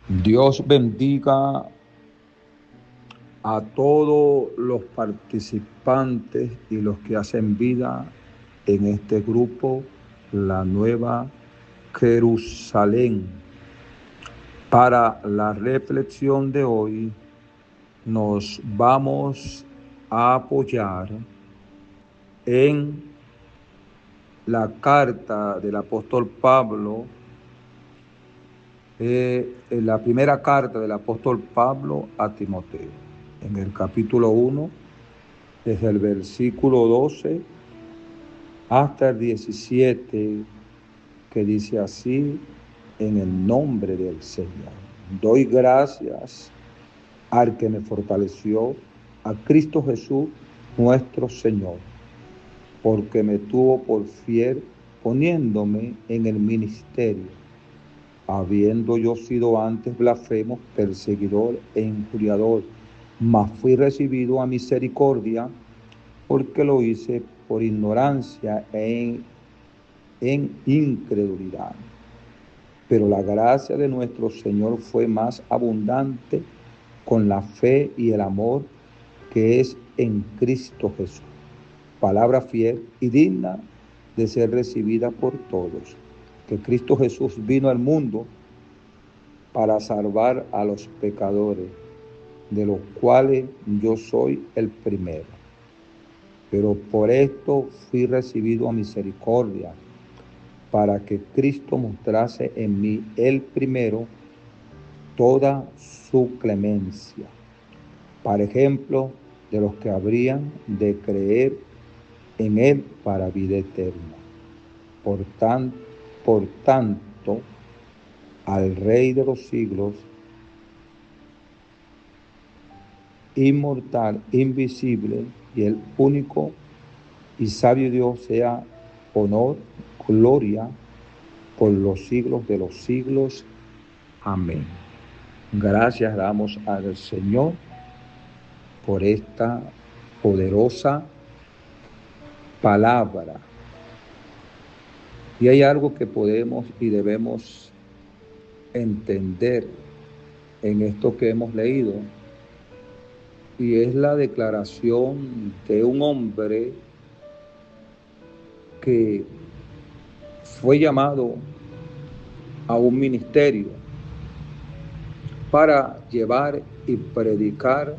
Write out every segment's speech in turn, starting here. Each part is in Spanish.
Dios bendiga a todos los participantes y los que hacen vida en este grupo, la Nueva Jerusalén. Para la reflexión de hoy nos vamos a apoyar en la carta del apóstol Pablo, en la primera carta del apóstol Pablo a Timoteo, en el capítulo 1, desde el versículo 12 hasta el 17, que dice así: en el nombre del Señor. Doy gracias al que me fortaleció, a Cristo Jesús, nuestro Señor, porque me tuvo por fiel poniéndome en el ministerio, habiendo yo sido antes blasfemo, perseguidor e injuriador, mas fui recibido a misericordia, porque lo hice por ignorancia en incredulidad. Pero la gracia de nuestro Señor fue más abundante con la fe y el amor que es en Cristo Jesús. Palabra fiel y digna de ser recibida por todos, que Cristo Jesús vino al mundo para salvar a los pecadores, de los cuales yo soy el primero. Pero por esto fui recibido a misericordia, para que Cristo mostrase en mí el primero toda su clemencia, para ejemplo de los que habrían de creer en él para vida eterna. Por tanto, al Rey de los siglos, inmortal, invisible y el único y sabio Dios, sea honor, gloria por los siglos de los siglos. Amén. Gracias damos al Señor por esta poderosa palabra. Y hay algo que podemos y debemos entender en esto que hemos leído, y es la declaración de un hombre que fue llamado a un ministerio para llevar y predicar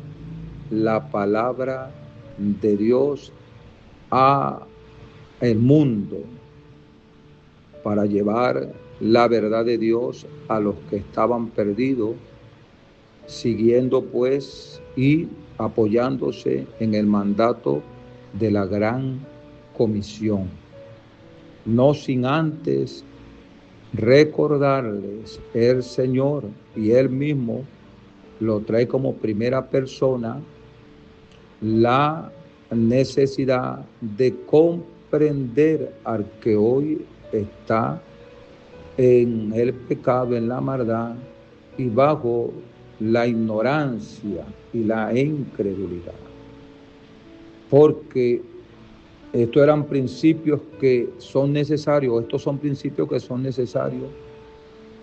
la palabra de Dios a el mundo, para llevar la verdad de Dios a los que estaban perdidos, siguiendo pues y apoyándose en el mandato de la gran comisión, no sin antes recordarles el Señor, y Él mismo lo trae como primera persona, la necesidad de comprender al que hoy está en el pecado, en la maldad y bajo la ignorancia y la incredulidad. Porque estos eran principios que son necesarios, estos son principios que son necesarios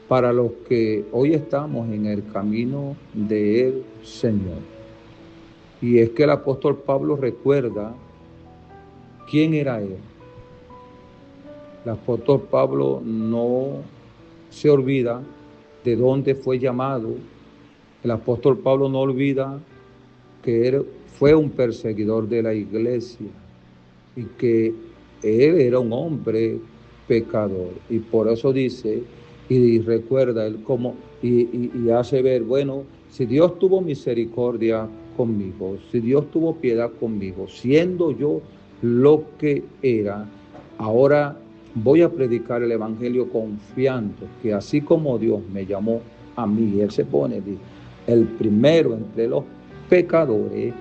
para los que hoy estamos en el camino del Señor. Y es que el apóstol Pablo recuerda quién era él. El apóstol Pablo no se olvida de dónde fue llamado. El apóstol Pablo no olvida que él fue un perseguidor de la iglesia y que él era un hombre pecador. Y por eso dice y recuerda él como y hace ver, bueno, si Dios tuvo misericordia conmigo, si Dios tuvo piedad conmigo, siendo yo lo que era, ahora voy a predicar el evangelio confiando que así como Dios me llamó a mí, Él se pone el primero entre los pecadores,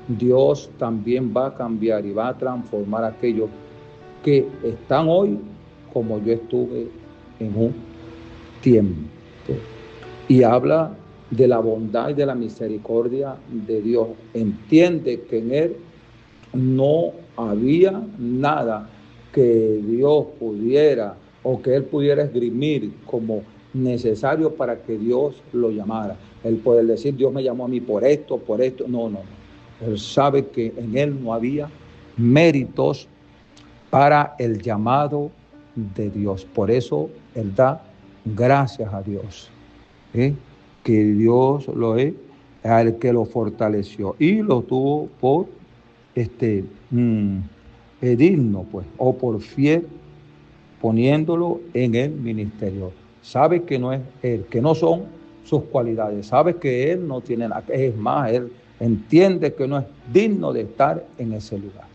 Dios también va a cambiar y va a transformar a aquellos que están hoy como yo estuve en un tiempo. Y habla de la bondad y de la misericordia de Dios. Entiende que en Él no había nada que Dios pudiera o que Él pudiera esgrimir como necesario para que Dios lo llamara. El poder decir, Dios me llamó a mí por esto, no, no, no. Él sabe que en él no había méritos para el llamado de Dios. Por eso él da gracias a Dios, ¿eh? Que Dios lo es al que lo fortaleció y lo tuvo por digno, pues, o por fiel, poniéndolo en el ministerio. Sabe que no es él, que no son sus cualidades, sabe que él no tiene nada, es más, él entiende que no es digno de estar en ese lugar.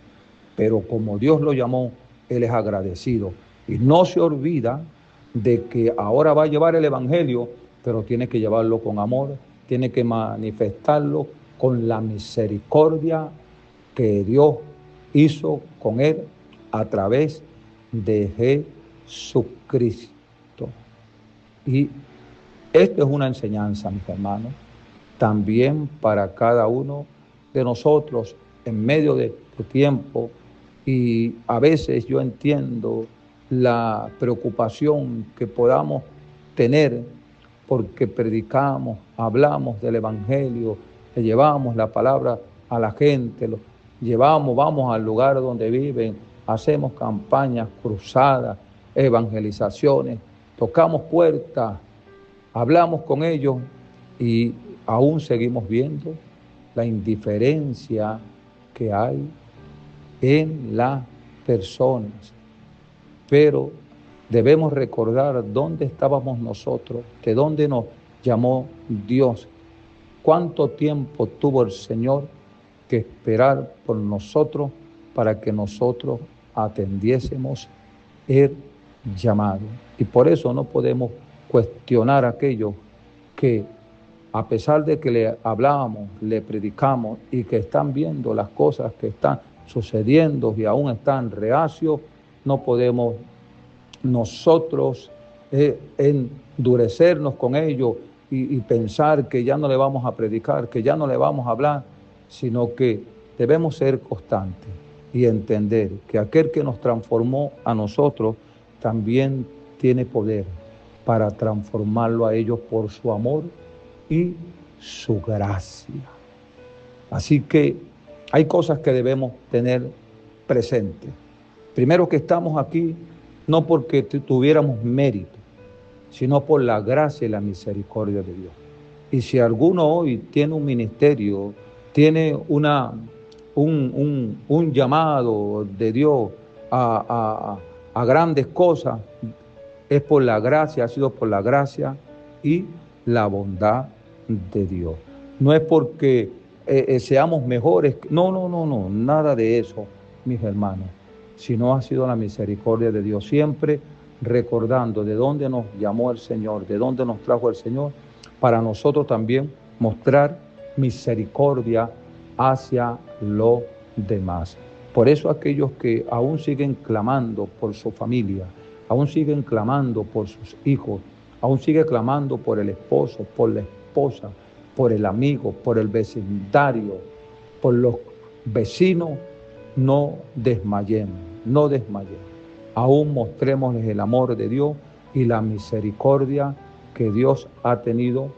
Pero como Dios lo llamó, él es agradecido y no se olvida de que ahora va a llevar el evangelio, pero tiene que llevarlo con amor, tiene que manifestarlo con la misericordia que Dios hizo con él a través de Jesucristo. Y esto es una enseñanza, mis hermanos, también para cada uno de nosotros en medio de este tiempo. Y a veces yo entiendo la preocupación que podamos tener porque predicamos, hablamos del evangelio, le llevamos la palabra a la gente, lo llevamos, vamos al lugar donde viven, hacemos campañas, cruzadas, evangelizaciones, tocamos puertas, hablamos con ellos y aún seguimos viendo la indiferencia que hay en las personas. Pero debemos recordar dónde estábamos nosotros, de dónde nos llamó Dios, cuánto tiempo tuvo el Señor que esperar por nosotros para que nosotros atendiésemos el llamado. Y por eso no podemos cuestionar a aquellos que, a pesar de que le hablamos, le predicamos y que están viendo las cosas que están sucediendo y aún están reacios, no podemos nosotros endurecernos con ellos y pensar que ya no le vamos a predicar, que ya no le vamos a hablar, sino que debemos ser constantes y entender que aquel que nos transformó a nosotros también tiene poder para transformarlo a ellos por su amor y su gracia. Así que hay cosas que debemos tener presentes. Primero, que estamos aquí no porque tuviéramos mérito, sino por la gracia y la misericordia de Dios. Y si alguno hoy tiene un ministerio, tiene un llamado de Dios a grandes cosas, es por la gracia, ha sido por la gracia y la bondad de Dios. No es porque seamos mejores, no, nada de eso, mis hermanos, sino ha sido la misericordia de Dios, siempre recordando de dónde nos llamó el Señor, de dónde nos trajo el Señor, para nosotros también mostrar misericordia hacia los demás. Por eso aquellos que aún siguen clamando por su familia, aún siguen clamando por sus hijos, aún siguen clamando por el esposo, por la esposa, por el amigo, por el vecindario, por los vecinos, no desmayemos, no desmayemos. Aún mostrémosles el amor de Dios y la misericordia que Dios ha tenido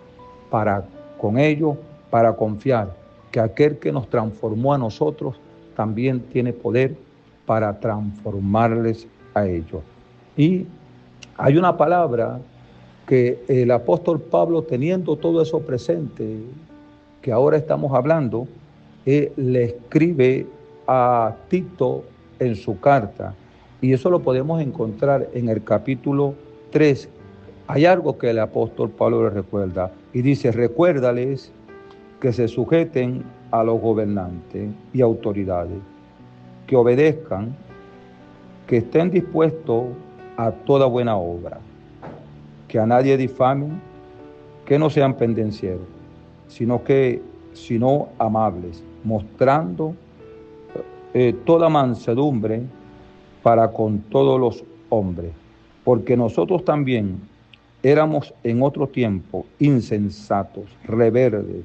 para con ellos, para confiar que aquel que nos transformó a nosotros también tiene poder para transformarles a ellos. Y hay una palabra que el apóstol Pablo, teniendo todo eso presente, que ahora estamos hablando, le escribe a Tito en su carta, y eso lo podemos encontrar en el capítulo 3. Hay algo que el apóstol Pablo le recuerda, y dice: recuérdales que se sujeten a los gobernantes y autoridades, que obedezcan, que estén dispuestos a toda buena obra, que a nadie difamen, que no sean pendencieros, sino amables, mostrando toda mansedumbre para con todos los hombres, porque nosotros también éramos en otro tiempo insensatos, rebeldes,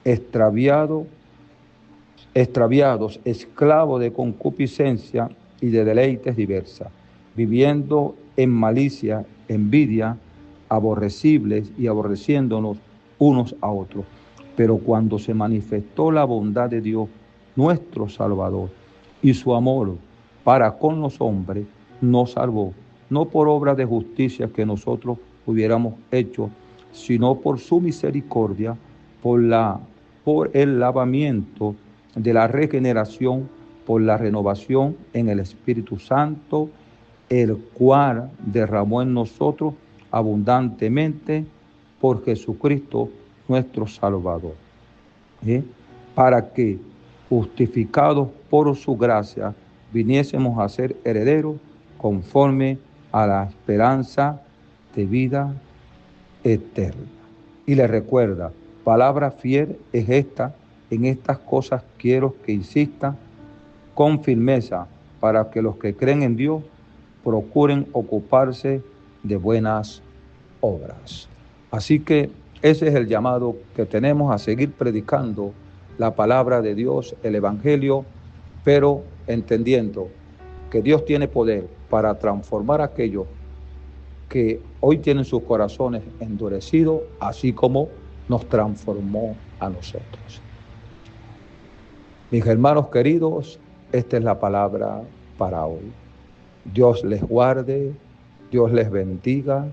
extraviados, esclavos de concupiscencia y de deleites diversas, viviendo en malicia, envidia, aborrecibles y aborreciéndonos unos a otros. Pero cuando se manifestó la bondad de Dios, nuestro Salvador, y su amor para con los hombres, nos salvó, no por obra de justicia que nosotros hubiéramos hecho, sino por su misericordia, por el lavamiento de la regeneración, por la renovación en el Espíritu Santo, el cual derramó en nosotros abundantemente por Jesucristo nuestro Salvador, para que, justificados por su gracia, viniésemos a ser herederos conforme a la esperanza de vida eterna. Y le recuerda, palabra fiel es esta: en estas cosas quiero que insista con firmeza, para que los que creen en Dios procuren ocuparse de buenas obras. Así que ese es el llamado que tenemos, a seguir predicando la palabra de Dios, el Evangelio, pero entendiendo que Dios tiene poder para transformar a aquellos que hoy tienen sus corazones endurecidos, así como nos transformó a nosotros. Mis hermanos queridos, esta es la palabra para hoy. Dios les guarde, Dios les bendiga.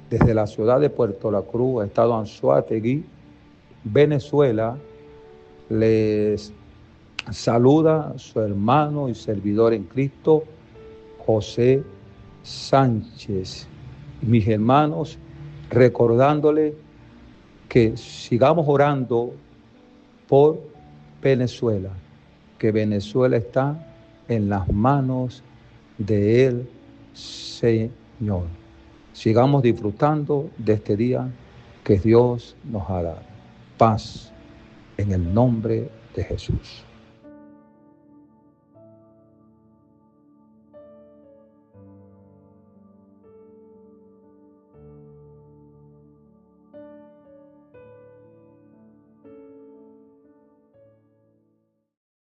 Desde la ciudad de Puerto La Cruz, estado Anzoátegui, Venezuela, les saluda su hermano y servidor en Cristo, José Sánchez. Mis hermanos, recordándole que sigamos orando por Venezuela, que Venezuela está en las manos del Señor. Sigamos disfrutando de este día que Dios nos ha dado. Paz en el nombre de Jesús.